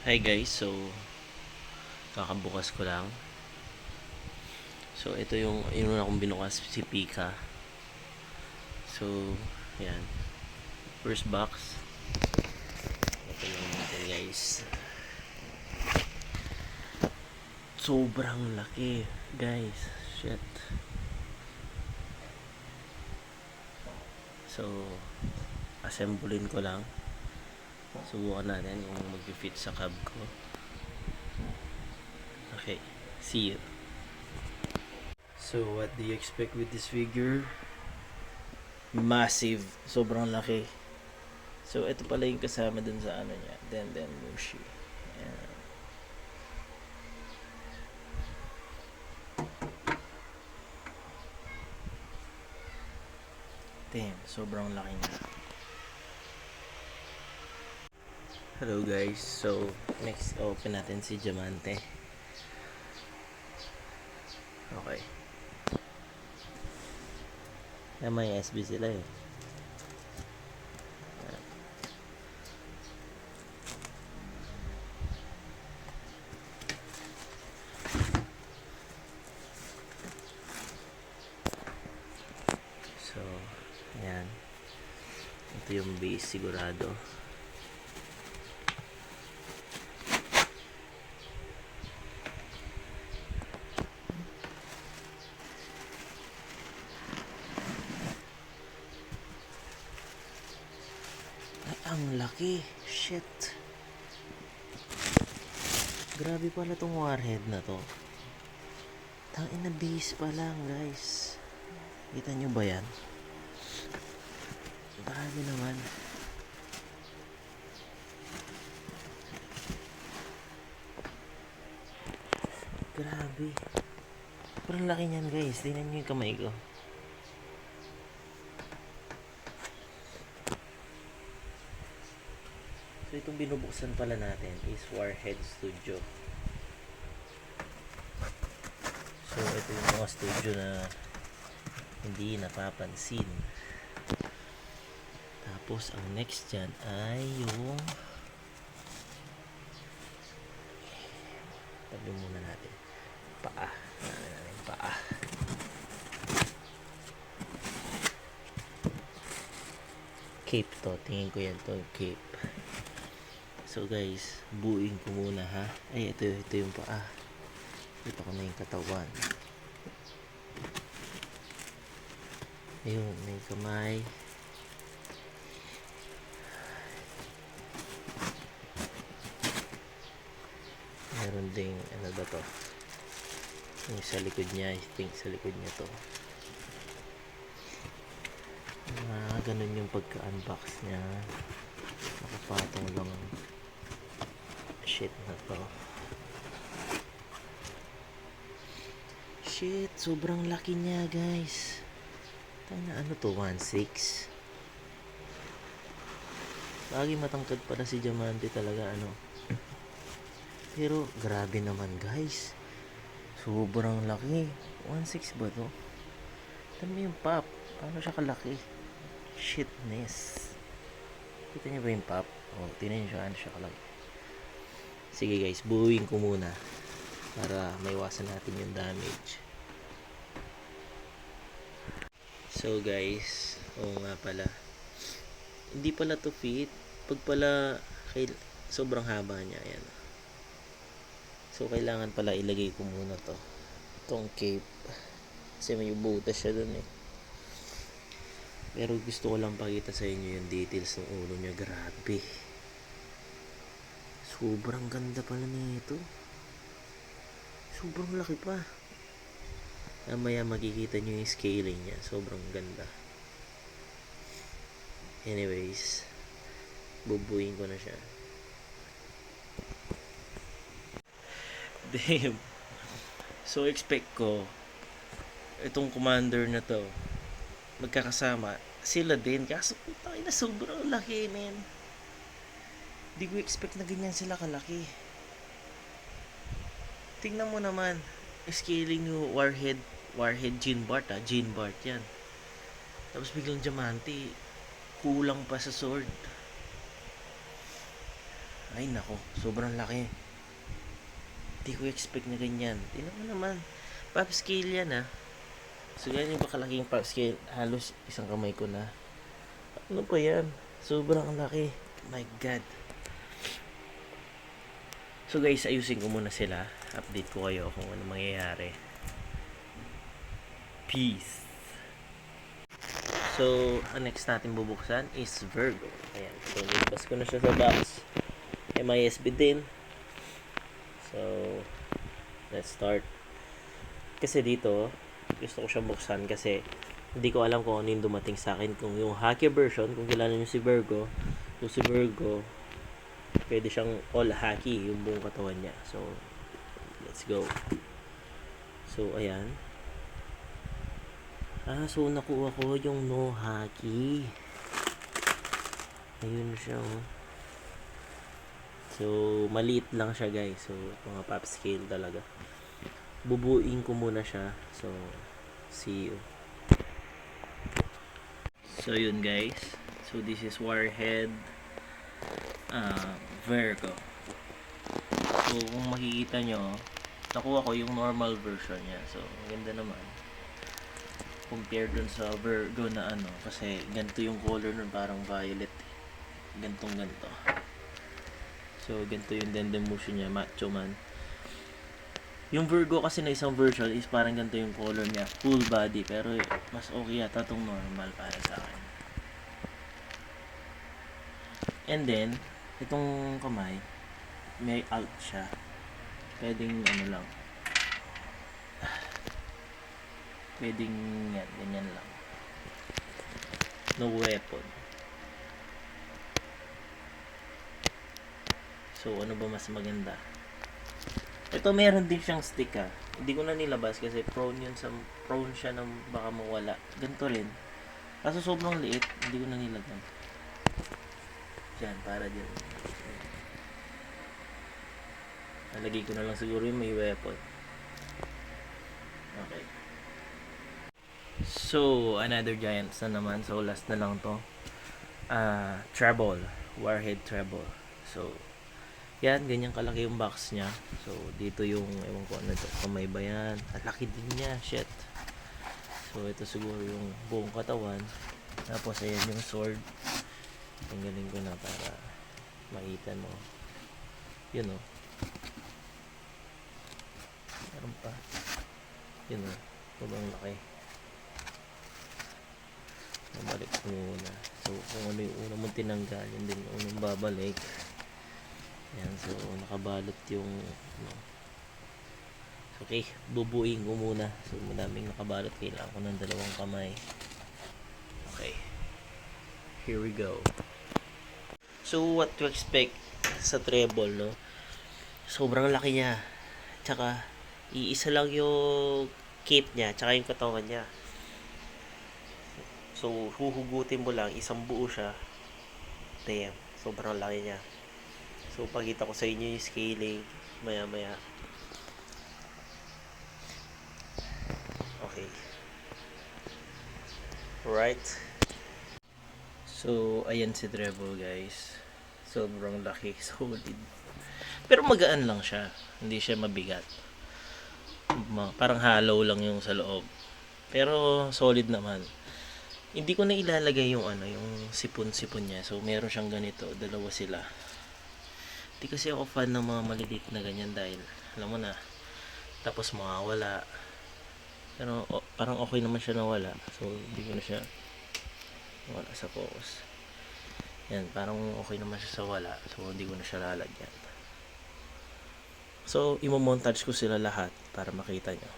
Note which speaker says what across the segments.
Speaker 1: Hi guys, so kakabukas ko lang. So ito yung una kong binukas, si Pika. So, yan. First box. Ito lang natin guys. Sobrang laki guys. Shit. So, assemblein ko lang. Subukan natin kung mag-fit sa cab ko. Okay, see you. So, what do you expect with this figure? Massive. Sobrang laki. So, ito pala yung kasama dun sa ano niya. Den Mushi. Ayan. Damn, sobrang laki niya. Hello guys. So, next open natin si Diamante. Okay. May SB sila eh. So, ayan. Ito yung base sigurado. Ay, ang laki. Shit. Grabe pala tong warhead na to. Tangin na base pa lang guys. Kita nyo ba yan? Grabe naman. Grabe. Parang laki niyan guys. Tingnan nyo yung kamay ko. So itong binubuksan pala natin is Warhead Studio. So ito yung mga studio na hindi napapansin. Tapos ang next dyan ay yung tabi muna natin paa. Paa. Cape to. Tingin ko yan to cape. So guys, buuin ko muna ha. Ay ito yung paa. Ito ko na yung katawan. Ayun, may kamay. Meron ding ano ba to? Yung sa likod niya, I think sa likod niya to. Ganun yung pagka-unbox niya. Nakapatong lang shit na to. Shit, sobrang laki niya guys. Ano to, 1.6. Lagi matangkad pala si Diamante talaga ano. Pero grabe naman guys. Sobrang laki. 1.6 ba to? Tignan mo yung pop. Paano siya kalaki? Shitness. Kita niyo ba yung pop? O, tignan niyo siya. Ano siya kalaki. Sige guys, buuin ko muna. Para maiwasan natin yung damage. So guys, oo nga pala. Hindi pala to fit. Pag pala sobrang haba niya. Ayan. So kailangan pala ilagay ko muna to. Itong cape. Kasi may butas siya dun eh. Pero gusto ko lang pakita sa inyo yung details ng ulo niya. Grabe. Sobrang ganda pala nito. Sobrang laki pa. Mamaya makikita nyo yung scaling niya. Sobrang ganda. Anyways, bubuin ko na siya. Damn. So expect ko itong commander na to magkakasama sila din, kaso putang ina sobrang laki men. Di ko expect na ganyan sila kalaki. Tingnan mo naman scaling yung warhead Jean Bart yan. Tapos biglang Diamante kulang pa sa sword. Ay nako, sobrang laki. Hindi ko expect na ganyan. Tingnan mo naman. Pop scale yan ah. So ganyan yung pakalaking pop scale. Halos isang kamay ko na. Ano pa yan? Sobrang laki. My God. So guys, ayusin ko muna sila. Update ko kayo kung ano mangyayari. Peace. So, ang next natin bubuksan is Virgo. Ayan. So, nilabas ko na siya sa box. MISB din. So, let's start. Kasi dito, gusto ko siyang buksan kasi hindi ko alam kung ano yung dumating sa akin. Kung yung Haki version, kung kilala nyo si Virgo, kung si Virgo, pwede siyang all Haki yung buong katawan niya. So, let's go. So, ayan. So nakuha ko yung no Haki. Ayun siya oh. So maliit lang siya guys. So mga pop scale talaga. Bubuin ko muna siya. So see you. So yun guys. So this is Warhead Virgo. So kung makikita nyo, nakuha ko yung normal version niya. So maganda naman compare dun sa Virgo na ano, kasi ganito yung color nun, parang violet gantong ganito. So ganito yung dendemushi niya, macho man. Yung Virgo kasi na isang version is parang ganito yung color niya, full body, pero mas okay yata itong normal para sa akin. And then itong kamay may alt siya, pwedeng ano lang, pwedeng yan, ganyan lang. No weapon. So, ano ba mas maganda? Ito meron din siyang stick ah. Hindi ko na nilabas kasi prone siya ng baka mawala. Ganito rin. Kaso sobrang liit, hindi ko na nilagyan. Diyan, para dyan. Nalagay ko na lang siguro yung may weapon. Okay. So, another Giants na naman. So, last na lang to. Treble. Warhead Treble. So, yan. Ganyan kalaki yung box niya. So, dito yung, ewan ko ano ito. Kamay ba yan? Ang laki din niya. Shit. So, ito siguro yung buong katawan. Tapos, ayan yung sword. Tanggalin ko na para makita mo. Yun o. Meron pa. Yun o. Sobrang laki. Babalik ko muna. So, kung ano yung una mong tinanggal, yun din yung unang babalik. Ayan, so, nakabalot yung ano. Okay, bubuin ko muna. So, madaming nakabalot. Kailangan ko ng dalawang kamay. Okay. Here we go. So, what to expect sa treble, no? Sobrang laki niya. Tsaka, iisa lang yung cape niya, tsaka yung katawan niya. So, huhugutin mo lang, isang buo siya. Damn, sobrang laki niya. So, pakita ko sa inyo yung scaling maya-maya. Okay. Right. So, ayan si Treble, guys. Sobrang laki, solid. Pero magaan lang siya. Hindi siya mabigat. Parang hollow lang yung sa loob. Pero, solid naman. Hindi ko na ilalagay yung ano, yung sipon-sipon niya. So, meron siyang ganito. Dalawa sila. Hindi kasi ako fan ng mga maliliit na ganyan dahil, alam mo na, tapos mawawala. Pero, parang okay naman siya nawala. So, hindi ko na siya wala sa focus. Yan, parang okay naman siya sa wala. So, hindi ko na siya lalagyan. So, imo-montage ko sila lahat para makita nyo.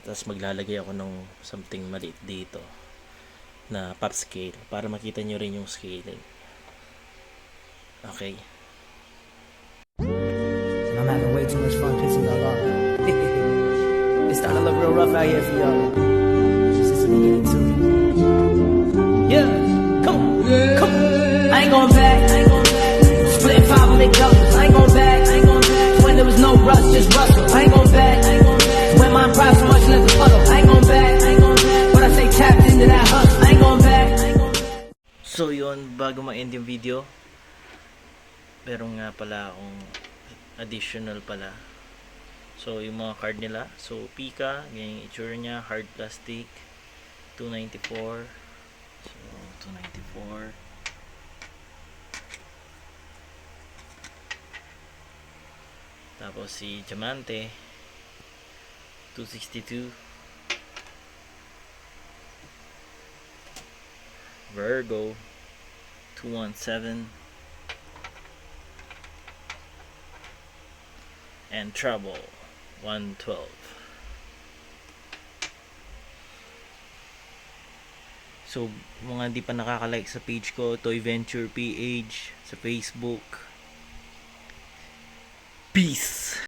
Speaker 1: Tapos, maglalagay ako ng something maliit dito na pop scale para makita nyo rin yung scaling. Okay.
Speaker 2: And I'm having way too much fun pissing y'all off. It's starting to look real rough out here for y'all. Just as we get into it. Yeah, come on, come on. I ain't going back, Splitting 5 on the colors. I ain't going back, When there was no rush, just rustle. I ain't going back, When my pride so much left the puddle. I ain't going back, But I stay tapped into that hustle. I ain't going back,
Speaker 1: So yun, bago ma-end yung video, Meron nga pala akong additional pala. So, yung mga card nila. So, Pika, ganyan yung itsura niya. Hard plastic. $294. So, $294. Tapos si Diamante, $262. Virgo, $217. And Trouble, $112. So, mga di pa nakaka-like sa page ko, Toy Venture PH sa Facebook. Peace!